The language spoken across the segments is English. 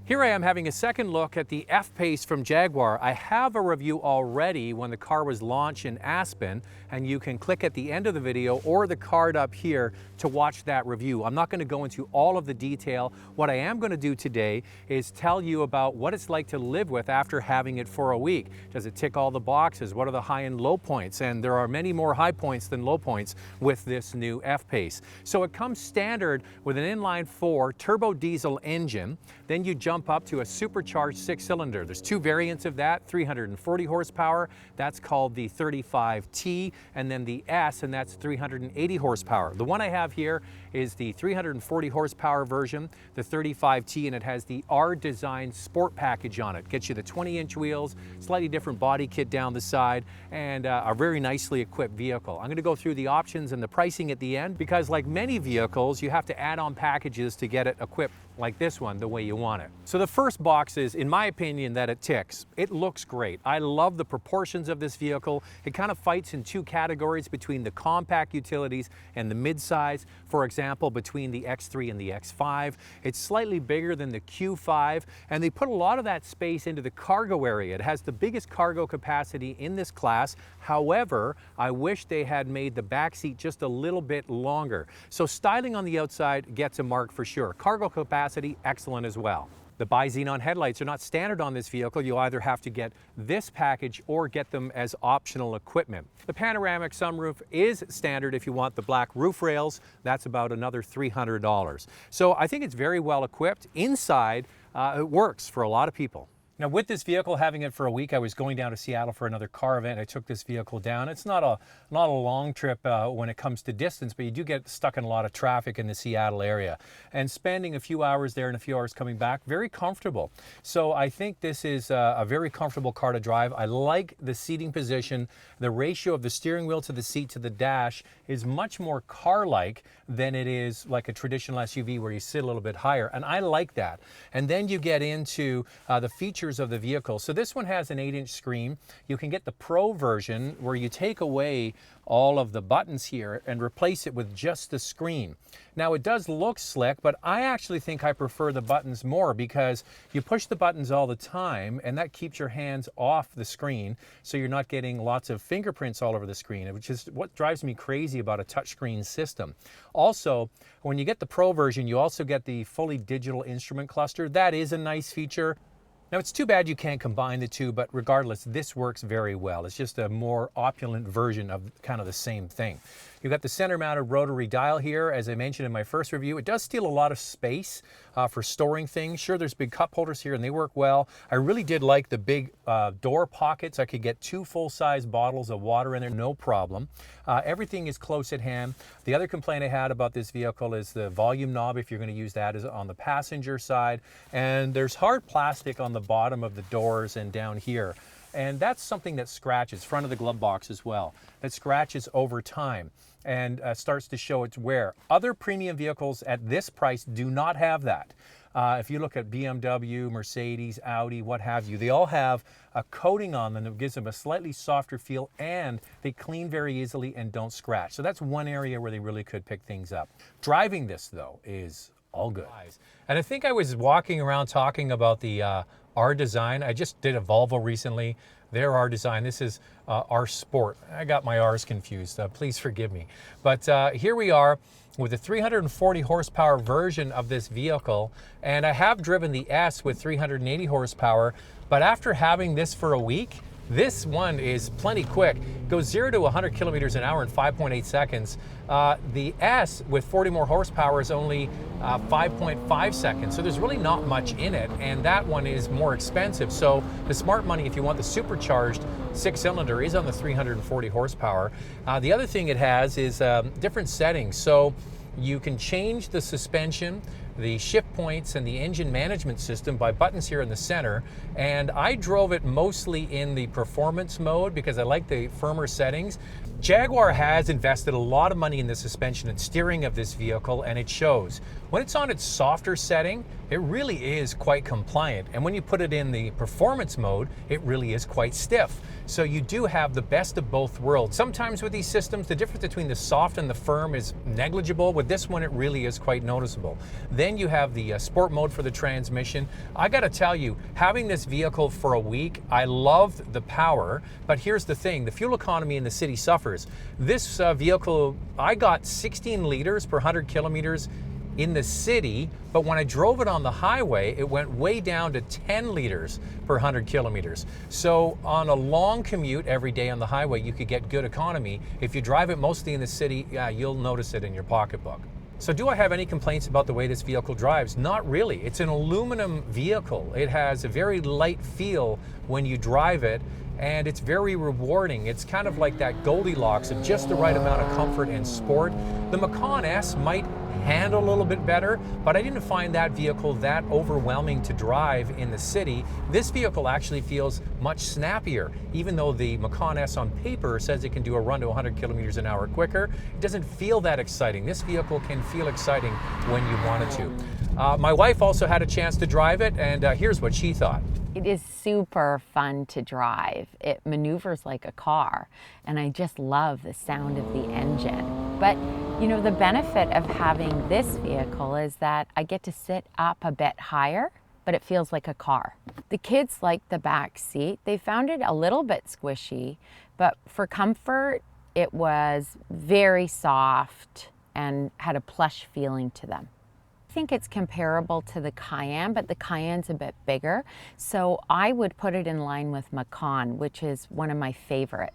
Here I am having a second look at the F-Pace from Jaguar. I have a review already when the car was launched in Aspen, and you can click at the end of the video or the card up here to watch that review. I'm not going to go into all of the detail. What I am going to do today is tell you about what it's like to live with after having it for a week. Does it tick all the boxes? What are the high and low points? And there are many more high points than low points with this new F-Pace. So it comes standard with an inline-4 turbo diesel engine. Then you jump up to a supercharged 6-cylinder. There's two variants of that, 340 horsepower. That's called the 35T, and then the S, and that's 380 horsepower. The one I have here is the 340 horsepower version, the 35T, and it has the R-Design Sport package on it. Gets you the 20-inch wheels, slightly different body kit down the side, and a very nicely equipped vehicle. I'm going to go through the options and the pricing at the end, because like many vehicles, you have to add on packages to get it equipped like this one the way you want it. So the first box is, in my opinion, that it ticks. It looks great. I love the proportions of this vehicle. It kind of fights in two categories between the compact utilities and the midsize. For example, between the X3 and the X5. It's slightly bigger than the Q5, and they put a lot of that space into the cargo area. It has the biggest cargo capacity in this class. However, I wish they had made the back seat just a little bit longer. So styling on the outside gets a mark for sure. Cargo capacity, excellent as well. The bi-xenon headlights are not standard on this vehicle. You'll either have to get this package or get them as optional equipment. The panoramic sunroof is standard if you want the black roof rails. That's about another $300. So I think it's very well equipped. Inside, it works for a lot of people. Now, with this vehicle, having it for a week, I was going down to Seattle for another car event. I took this vehicle down. It's not a long trip when it comes to distance, but you do get stuck in a lot of traffic in the Seattle area. And spending a few hours there and a few hours coming back, very comfortable. So I think this is a very comfortable car to drive. I like the seating position. The ratio of the steering wheel to the seat to the dash is much more car-like than it is like a traditional SUV where you sit a little bit higher. And I like that. And then you get into the features of the vehicle. So this one has an 8-inch screen. You can get the Pro version where you take away all of the buttons here and replace it with just the screen. Now it does look slick, but I actually think I prefer the buttons more because you push the buttons all the time and that keeps your hands off the screen, so you're not getting lots of fingerprints all over the screen, which is what drives me crazy about a touchscreen system. Also, when you get the Pro version, you also get the fully digital instrument cluster. That is a nice feature. Now, it's too bad you can't combine the two, but regardless, this works very well. It's just a more opulent version of kind of the same thing. You've got the center-mounted rotary dial here. As I mentioned in my first review, it does steal a lot of space for storing things. Sure, there's big cup holders here, and they work well. I really did like the big door pockets. I could get 2 full-size bottles of water in there, no problem. Everything is close at hand. The other complaint I had about this vehicle is the volume knob, if you're going to use that, is on the passenger side. And there's hard plastic on the bottom of the doors and down here. And that's something that scratches, front of the glove box as well, that scratches over time and starts to show its wear. Other premium vehicles at this price do not have that. If you look at BMW, Mercedes, Audi, what have you, they all have a coating on them that gives them a slightly softer feel, and they clean very easily and don't scratch. So that's one area where they really could pick things up. Driving this, though, is all good. And I think I was walking around talking about the R-Design. I just did a Volvo recently. Their R-Design. This is R-Sport. I got my R's confused. Please forgive me. But here we are with the 340 horsepower version of this vehicle. And I have driven the S with 380 horsepower. But after having this for a week, this one is plenty quick. It goes 0 to 100 kilometers an hour in 5.8 seconds. The S with 40 more horsepower is only 5.5 seconds. So there's really not much in it, and that one is more expensive. So the smart money, if you want the supercharged 6-cylinder, is on the 340 horsepower. The other thing it has is different settings. So you can change the suspension, the shift points, and the engine management system by buttons here in the center. And I drove it mostly in the performance mode because I like the firmer settings. Jaguar has invested a lot of money in the suspension and steering of this vehicle, and it shows. When it's on its softer setting, It really is quite compliant, and when you put it in the performance mode, it really is quite stiff. So you do have the best of both worlds. Sometimes with these systems, the difference between the soft and the firm is negligible. With this one, it really is quite noticeable. Then you have the sport mode for the transmission. I gotta tell you, having this vehicle for a week, I love the power, but here's the thing, the fuel economy in the city suffers. This vehicle, I got 16 liters per 100 kilometers in the city, but when I drove it on the highway, it went way down to 10 liters per 100 kilometers. So on a long commute every day on the highway, you could get good economy. If you drive it mostly in the city, yeah, you'll notice it in your pocketbook. So do I have any complaints about the way this vehicle drives? Not really. It's an aluminum vehicle. It has a very light feel when you drive it, and it's very rewarding. It's kind of like that Goldilocks of just the right amount of comfort and sport. The Macan S might handle a little bit better, but I didn't find that vehicle that overwhelming to drive in the city. This vehicle actually feels much snappier, even though the Macan S on paper says it can do a run to 100 kilometers an hour quicker. It doesn't feel that exciting. This vehicle can feel exciting when you want it to. My wife also had a chance to drive it, and here's what she thought. It is super fun to drive. It maneuvers like a car, and I just love the sound of the engine. But you know, the benefit of having this vehicle is that I get to sit up a bit higher, but it feels like a car. The kids like the back seat. They found it a little bit squishy, but for comfort, it was very soft and had a plush feeling to them. I think it's comparable to the Cayenne, but the Cayenne's a bit bigger. So I would put it in line with Macan, which is one of my favorites.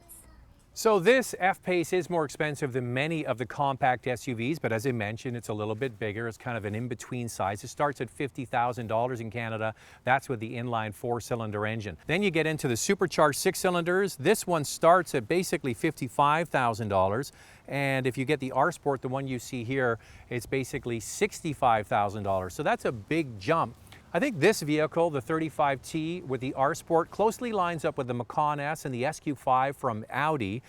So this F-Pace is more expensive than many of the compact SUVs, but as I mentioned, it's a little bit bigger. It's kind of an in-between size. It starts at $50,000 in Canada. That's with the inline 4-cylinder engine. Then you get into the supercharged 6-cylinders. This one starts at basically $55,000. And if you get the R Sport, the one you see here, it's basically $65,000. So that's a big jump. I think this vehicle, the 35T with the R Sport, closely lines up with the Macan S and the SQ5 from Audi.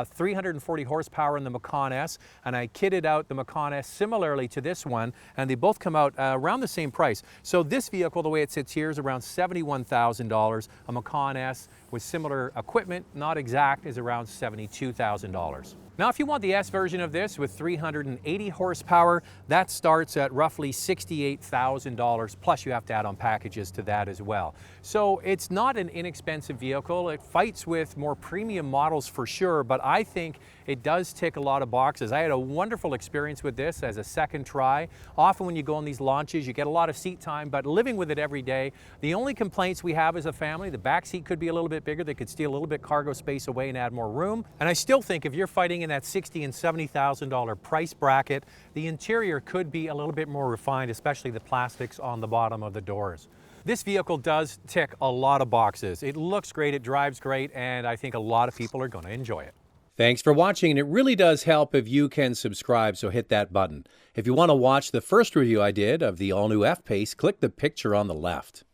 340 horsepower in the Macan S, and I kitted out the Macan S similarly to this one, and they both come out around the same price. So this vehicle, the way it sits here, is around $71,000. A Macan S with similar equipment, not exact, is around $72,000. Now, if you want the S version of this with 380 horsepower, that starts at roughly $68,000, plus you have to add on packages to that as well. So it's not an inexpensive vehicle. It fights with more premium models for sure, but I think it does tick a lot of boxes. I had a wonderful experience with this as a second try. Often when you go on these launches, you get a lot of seat time, but living with it every day, the only complaints we have as a family, the back seat could be a little bit bigger. They could steal a little bit cargo space away and add more room. And I still think if you're fighting in that $60,000 and $70,000 price bracket, the interior could be a little bit more refined, especially the plastics on the bottom of the doors. This vehicle does tick a lot of boxes. It looks great, it drives great, and I think a lot of people are going to enjoy it. Thanks for watching, and it really does help if you can subscribe, so hit that button. If you want to watch the first review I did of the all-new F-Pace, click the picture on the left.